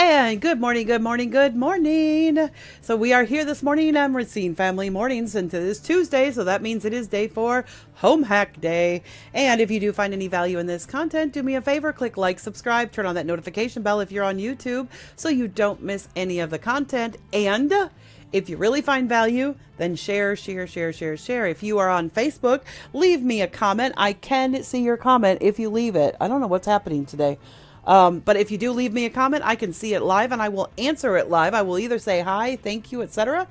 And good morning, good morning, good morning. So we are here this morning on Racine Family Mornings, and it is Tuesday, so that means it is day 4, Home Hack Day. And if you do find any value in this content, do me a favor, click like, subscribe, turn on that notification bell if you're on YouTube so you don't miss any of the content. And if you really find value, then share, share, share, share, share. If you are on Facebook, leave me a comment. I can see your comment if you leave it. I don't know what's happening today. But if you do leave me a comment, I can see it live and I will answer it live. I will either say hi, thank you, etc.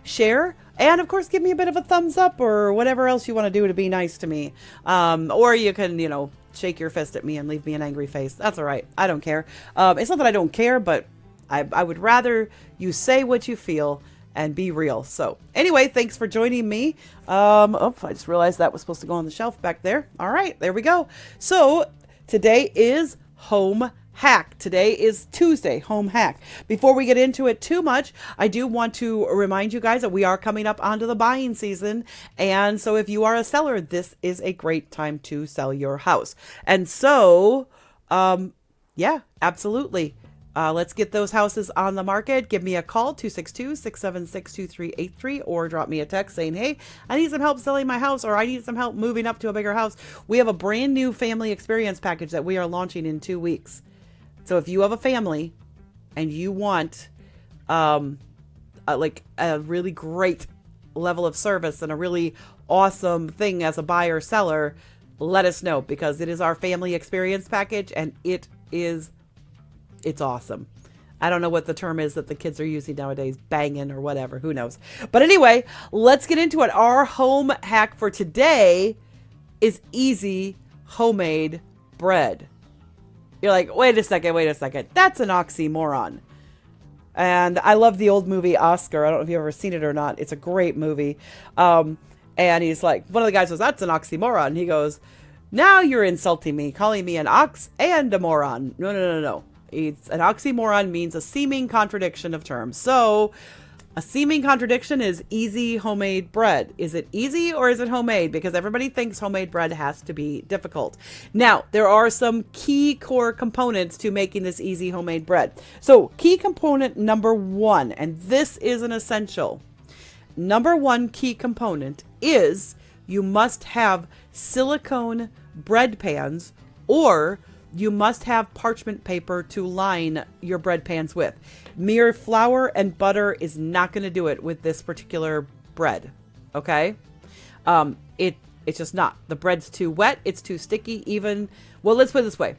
Share, and of course, give me a bit of a thumbs up or whatever else you want to do to be nice to me. Or you can, shake your fist at me and leave me an angry face. That's all right. I don't care. It's not that I don't care, but I would rather you say what you feel and be real. So anyway, thanks for joining me. I just realized that was supposed to go on the shelf back there. All right, there we go. So today is Home Hack. Today is Tuesday, Home Hack. Before we get into it too much, I do want to remind you guys that we are coming up onto the buying season. And so if you are a seller, this is a great time to sell your house. And so, yeah, absolutely. Let's get those houses on the market. Give me a call, 262-676-2383, or drop me a text saying, hey, I need some help selling my house, or I need some help moving up to a bigger house. We have a brand new family experience package that we are launching in 2 weeks. So if you have a family and you want like a really great level of service and a really awesome thing as a buyer seller, let us know, because it is our family experience package and it's awesome. I don't know what the term is that the kids are using nowadays, banging or whatever, who knows. But anyway, let's get into it. Our home hack for today is easy homemade bread. You're like, wait a second. That's an oxymoron. And I love the old movie Oscar. I don't know if you've ever seen it or not. It's a great movie. And he's like, one of the guys goes, that's an oxymoron. He goes, now you're insulting me, calling me an ox and a moron. No. It's an oxymoron means a seeming contradiction of terms. So a seeming contradiction is easy homemade bread. Is it easy or is it homemade? Because everybody thinks homemade bread has to be difficult. Now, there are some key core components to making this easy homemade bread. So key component number 1, and this is an essential. Number 1 key component is you must have silicone bread pans, or you must have parchment paper to line your bread pans with. Mere flour and butter is not going to do it with this particular bread. Okay? It's just not. The bread's too wet. It's too sticky. Well, let's put it this way.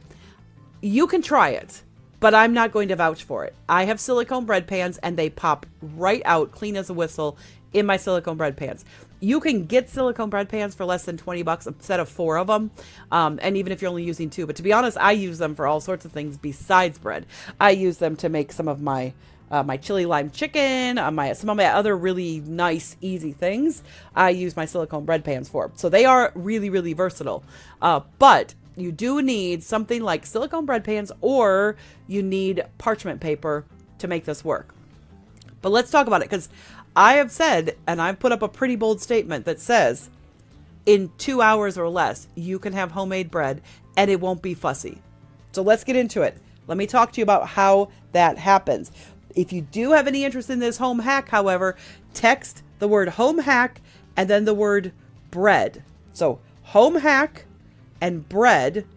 You can try it, but I'm not going to vouch for it. I have silicone bread pans and they pop right out clean as a whistle in my silicone bread pans. You can get silicone bread pans for less than $20 a set of 4 of them. And even if you're only using 2, but to be honest, I use them for all sorts of things besides bread. I use them to make some of my chili lime chicken, some of my other really nice, easy things. I use my silicone bread pans for. So they are really, really versatile. But you do need something like silicone bread pans, or you need parchment paper to make this work. But let's talk about it, because I have said, and I've put up a pretty bold statement that says in 2 hours or less, you can have homemade bread and it won't be fussy. So let's get into it. Let me talk to you about how that happens. If you do have any interest in this home hack, however, text the word home hack and then the word bread. So home hack and bread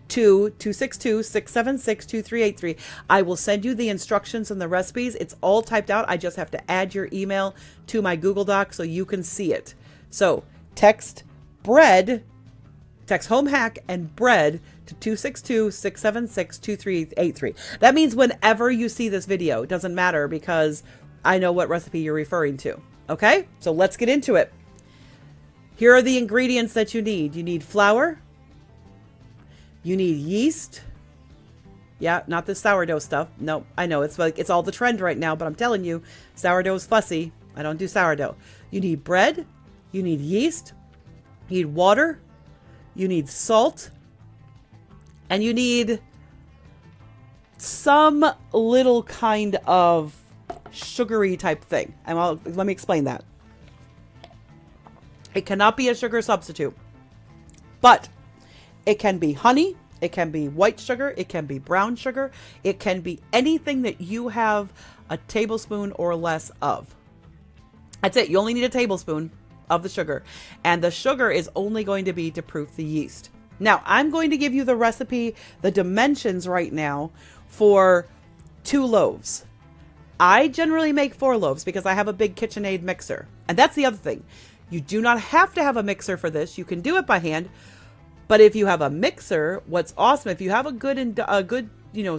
to 262-676-2383. I will send you the instructions and the recipes. It's all typed out. I just have to add your email to my Google Doc so you can see it. So text home hack and bread to 262-676-2383. That means whenever you see this video, it doesn't matter, because I know what recipe you're referring to. Okay, so let's get into it. Here are the ingredients that you need. You need flour. You need yeast. Yeah, not the sourdough stuff. No, I know it's all the trend right now, but I'm telling you, sourdough's fussy. I don't do sourdough. You need bread. You need yeast. You need water. You need salt. And you need some little kind of sugary type thing. And let me explain that. It cannot be a sugar substitute, but it can be honey, It can be white sugar. It can be brown sugar. It can be anything that you have a tablespoon or less of. That's it. You only need a tablespoon of the sugar. And the sugar is only going to be to proof the yeast. Now, I'm going to give you the recipe, the dimensions right now for 2 loaves. I generally make 4 loaves because I have a big KitchenAid mixer. And that's the other thing. You do not have to have a mixer for this. You can do it by hand. But if you have a mixer, what's awesome, if you have a good,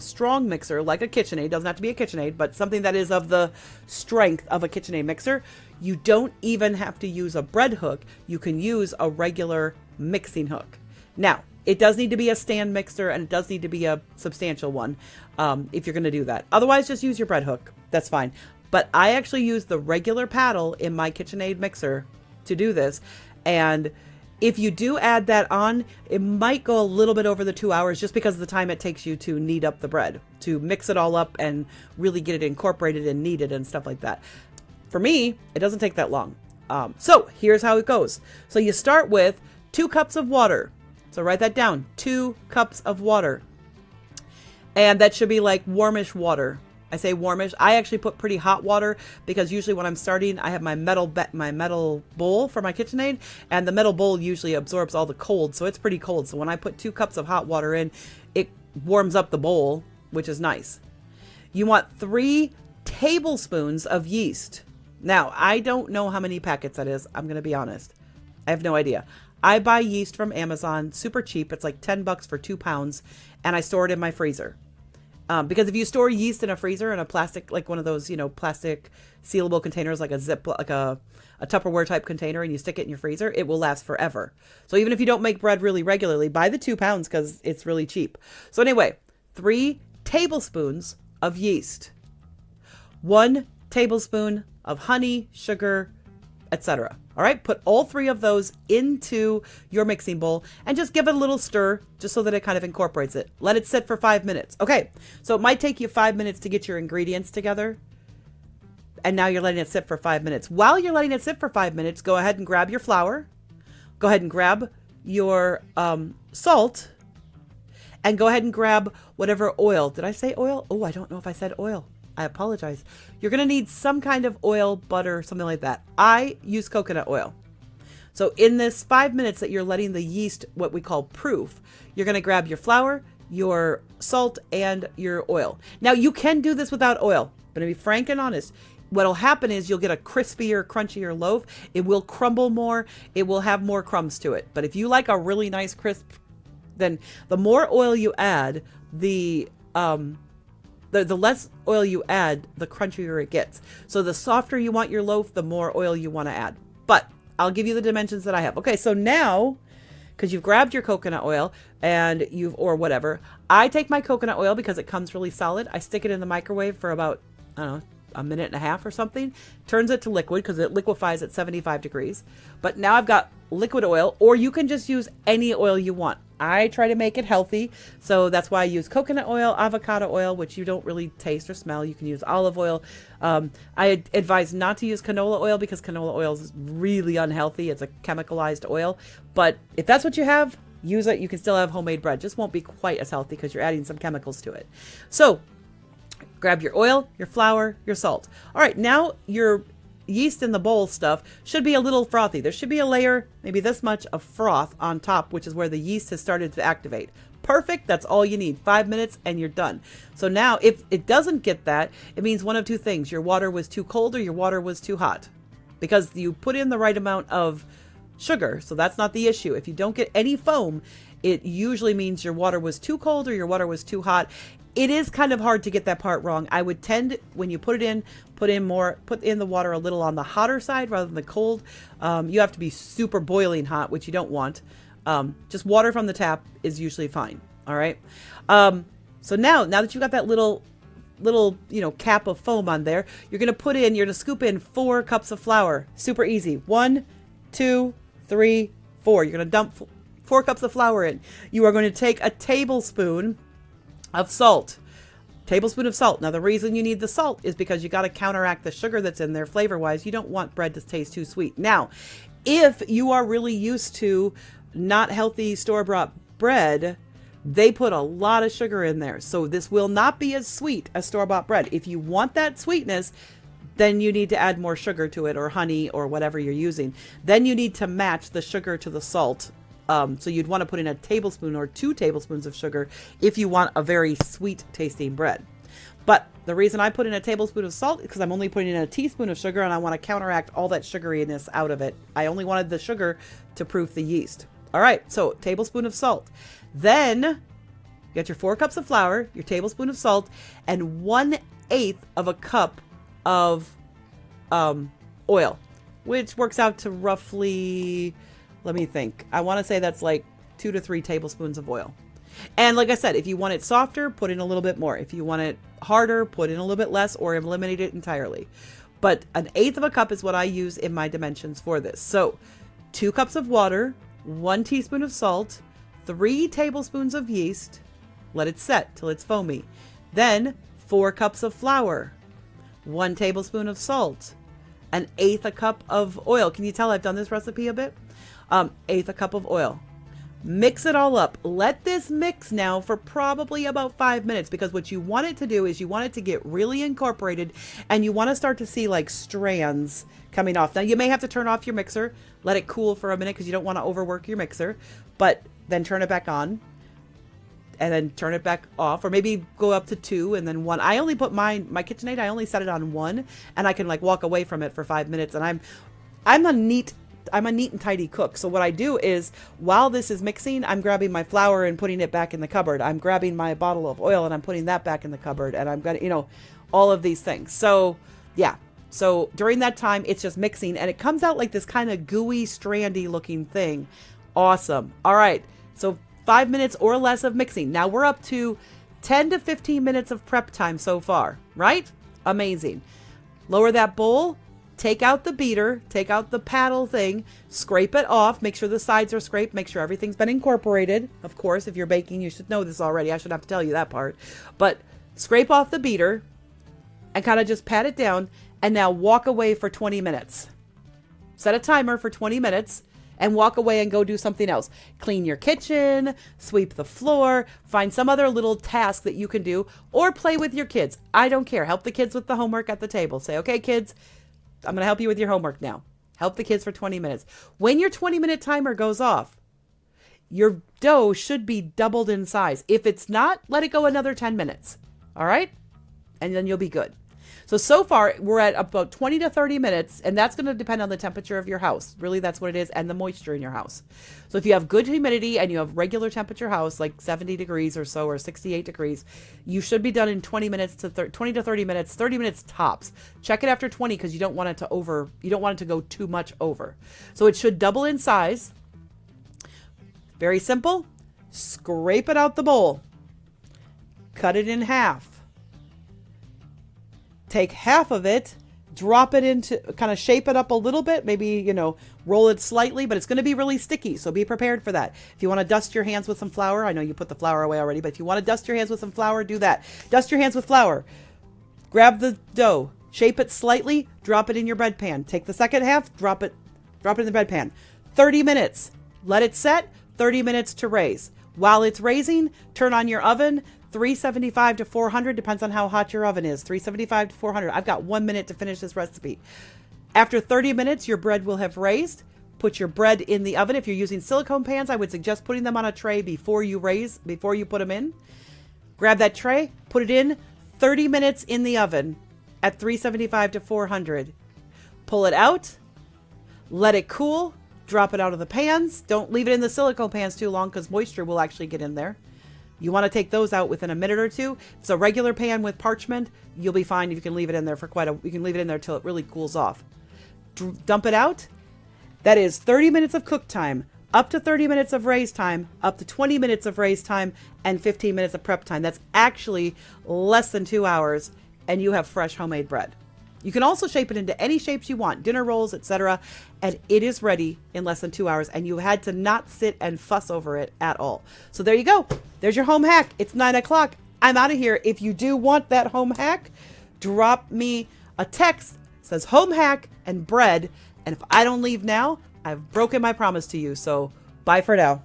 strong mixer, like a KitchenAid, doesn't have to be a KitchenAid, but something that is of the strength of a KitchenAid mixer, you don't even have to use a bread hook. You can use a regular mixing hook. Now, it does need to be a stand mixer, and it does need to be a substantial one if you're going to do that. Otherwise, just use your bread hook. That's fine. But I actually use the regular paddle in my KitchenAid mixer to do this. And if you do add that on, it might go a little bit over the 2 hours just because of the time it takes you to knead up the bread, to mix it all up and really get it incorporated and kneaded and stuff like that. For me, it doesn't take that long. So here's how it goes. So you start with 2 cups of water. So write that down, 2 cups of water. And that should be like warmish water. I say warmish. I actually put pretty hot water because usually when I'm starting, I have my metal bowl for my KitchenAid, and the metal bowl usually absorbs all the cold, so it's pretty cold. So when I put 2 cups of hot water in, it warms up the bowl, which is nice. You want 3 tablespoons of yeast. Now, I don't know how many packets that is. I'm going to be honest. I have no idea. I buy yeast from Amazon, super cheap. It's like $10 for 2 pounds, and I store it in my freezer. Because if you store yeast in a freezer in a plastic, like one of those, plastic sealable containers, like a Tupperware type container, and you stick it in your freezer, it will last forever. So even if you don't make bread really regularly, buy the 2 pounds because it's really cheap. So anyway, 3 tablespoons of yeast, 1 tablespoon of honey, sugar, etc. All right, put all 3 of those into your mixing bowl and just give it a little stir just so that it kind of incorporates it. Let it sit for 5 minutes. Okay, so it might take you 5 minutes to get your ingredients together. And now you're letting it sit for 5 minutes. While you're letting it sit for 5 minutes, go ahead and grab your flour. Go ahead and grab your salt. And go ahead and grab whatever oil. Did I say oil? Oh, I don't know if I said oil. I apologize. You're going to need some kind of oil, butter, something like that. I use coconut oil. So in this 5 minutes that you're letting the yeast, what we call proof, you're going to grab your flour, your salt, and your oil. Now, you can do this without oil, but to be frank and honest, what'll happen is you'll get a crispier, crunchier loaf. It will crumble more. It will have more crumbs to it. But if you like a really nice crisp, then the more oil you add, the less oil you add, the crunchier it gets. So the softer you want your loaf, the more oil you want to add. But I'll give you the dimensions that I have. Okay, so now, because you've grabbed your coconut oil and or whatever, I take my coconut oil because it comes really solid. I stick it in the microwave for about, I don't know, a minute and a half or something. Turns it to liquid because it liquefies at 75 degrees. But now I've got liquid oil, or you can just use any oil you want. I try to make it healthy, so that's why I use coconut oil, avocado oil, which you don't really taste or smell. You can use olive oil. I advise not to use canola oil because canola oil is really unhealthy. It's a chemicalized oil. But if that's what you have, use it. You can still have homemade bread. Just won't be quite as healthy because you're adding some chemicals to it. So grab your oil, your flour, your salt. All right, now your yeast in the bowl stuff should be a little frothy. There should be a layer, maybe this much, of froth on top, which is where the yeast has started to activate. Perfect. That's all you need. 5 minutes and you're done. So now if it doesn't get that, it means one of 2 things. Your water was too cold or your water was too hot, because you put in the right amount of sugar. So that's not the issue. If you don't get any foam, it usually means your water was too cold or your water was too hot. It is kind of hard to get that part wrong. I would tend, when you put in the water a little on the hotter side rather than the cold. You have to be super boiling hot, which you don't want. Just water from the tap is usually fine. All right. So now that you've got that little cap of foam on there, you're going to scoop in 4 cups of flour. Super easy. 1, 2, 3, 4. You're going to dump 4 cups of flour in. You are going to take a tablespoon of salt. Tablespoon of salt. Now, the reason you need the salt is because you got to counteract the sugar that's in there flavor-wise. You don't want bread to taste too sweet. Now, if you are really used to not healthy store-bought bread, They put a lot of sugar in there. So this will not be as sweet as store-bought bread. If you want that sweetness, then you need to add more sugar to it, or honey, or whatever you're using. Then you need to match the sugar to the salt. So you'd want to put in a tablespoon or 2 tablespoons of sugar if you want a very sweet tasting bread. But the reason I put in a tablespoon of salt is because I'm only putting in a teaspoon of sugar, and I want to counteract all that sugariness out of it. I only wanted the sugar to proof the yeast. All right, so tablespoon of salt. Then you got your 4 cups of flour, your tablespoon of salt, and 1/8 of a cup of oil, which works out to roughly, let me think, I want to say that's like 2 to 3 tablespoons of oil. And like I said, if you want it softer, put in a little bit more. If you want it harder, put in a little bit less, or eliminate it entirely. But 1/8 of a cup is what I use in my dimensions for this. So 2 cups of water, 1 teaspoon of salt, 3 tablespoons of yeast. Let it set till it's foamy. Then 4 cups of flour, 1 tablespoon of salt, 1/8 a cup of oil. Can you tell I've done this recipe a bit? 1/8 a cup of oil. Mix it all up. Let this mix now for probably about 5 minutes, because what you want it to do is you want it to get really incorporated, and you want to start to see like strands coming off. Now you may have to turn off your mixer, let it cool for a minute because you don't want to overwork your mixer, but then turn it back on and then turn it back off, or maybe go up to 2 and then 1. I only put my KitchenAid, I only set it on 1, and I can like walk away from it for 5 minutes. And I'm a neat and tidy cook. So what I do is, while this is mixing, I'm grabbing my flour and putting it back in the cupboard. I'm grabbing my bottle of oil and I'm putting that back in the cupboard. And I'm going to, all of these things. So yeah. So during that time, it's just mixing, and it comes out like this kind of gooey, strandy looking thing. Awesome. All right. So 5 minutes or less of mixing. Now we're up to 10 to 15 minutes of prep time so far, right? Amazing. Lower that bowl. Take out the beater, take out the paddle thing, scrape it off, make sure the sides are scraped, make sure everything's been incorporated. Of course, if you're baking, you should know this already. I shouldn't have to tell you that part. But scrape off the beater and kind of just pat it down, and now walk away for 20 minutes. Set a timer for 20 minutes and walk away and go do something else. Clean your kitchen, sweep the floor, find some other little task that you can do, or play with your kids. I don't care. Help the kids with the homework at the table. Say, okay, kids, I'm going to help you with your homework now. Help the kids for 20 minutes. When your 20-minute timer goes off, your dough should be doubled in size. If it's not, let it go another 10 minutes. All right? And then you'll be good. So far, we're at about 20 to 30 minutes, and that's going to depend on the temperature of your house. Really, that's what it is, and the moisture in your house. So if you have good humidity and you have regular temperature house, like 70 degrees or so, or 68 degrees, you should be done in 20 minutes to 20 to 30 minutes, 30 minutes tops. Check it after 20 because you don't want it to go too much over. So it should double in size. Very simple. Scrape it out the bowl. Cut it in half. Take half of it, drop it into, kind of shape it up a little bit, maybe, roll it slightly, but it's going to be really sticky. So be prepared for that. If you want to dust your hands with some flour, I know you put the flour away already, but if you want to dust your hands with some flour, do that. Dust your hands with flour. Grab the dough, shape it slightly, drop it in your bread pan. Take the second half, drop it in the bread pan. 30 minutes. Let it set, 30 minutes to raise. While it's raising, turn on your oven. 375 to 400, depends on how hot your oven is. 375 to 400. I've got 1 minute to finish this recipe. After 30 minutes, your bread will have raised. Put your bread in the oven. If you're using silicone pans, I would suggest putting them on a tray before you put them in. Grab that tray, put it in, 30 minutes in the oven at 375 to 400. Pull it out, let it cool, drop it out of the pans. Don't leave it in the silicone pans too long because moisture will actually get in there. You want to take those out within a minute or two. If it's a regular pan with parchment, you'll be fine if you can leave it in there you can leave it in there till it really cools off. Dump it out. That is 30 minutes of cook time, up to 30 minutes of raise time, up to 20 minutes of raise time, and 15 minutes of prep time. That's actually less than 2 hours, and you have fresh homemade bread. You can also shape it into any shapes you want, dinner rolls, etc., and it is ready in less than 2 hours, and you had to not sit and fuss over it at all. So there you go. There's your home hack. It's 9 o'clock. I'm out of here. If you do want that home hack, drop me a text that says home hack and bread, and if I don't leave now, I've broken my promise to you. So bye for now.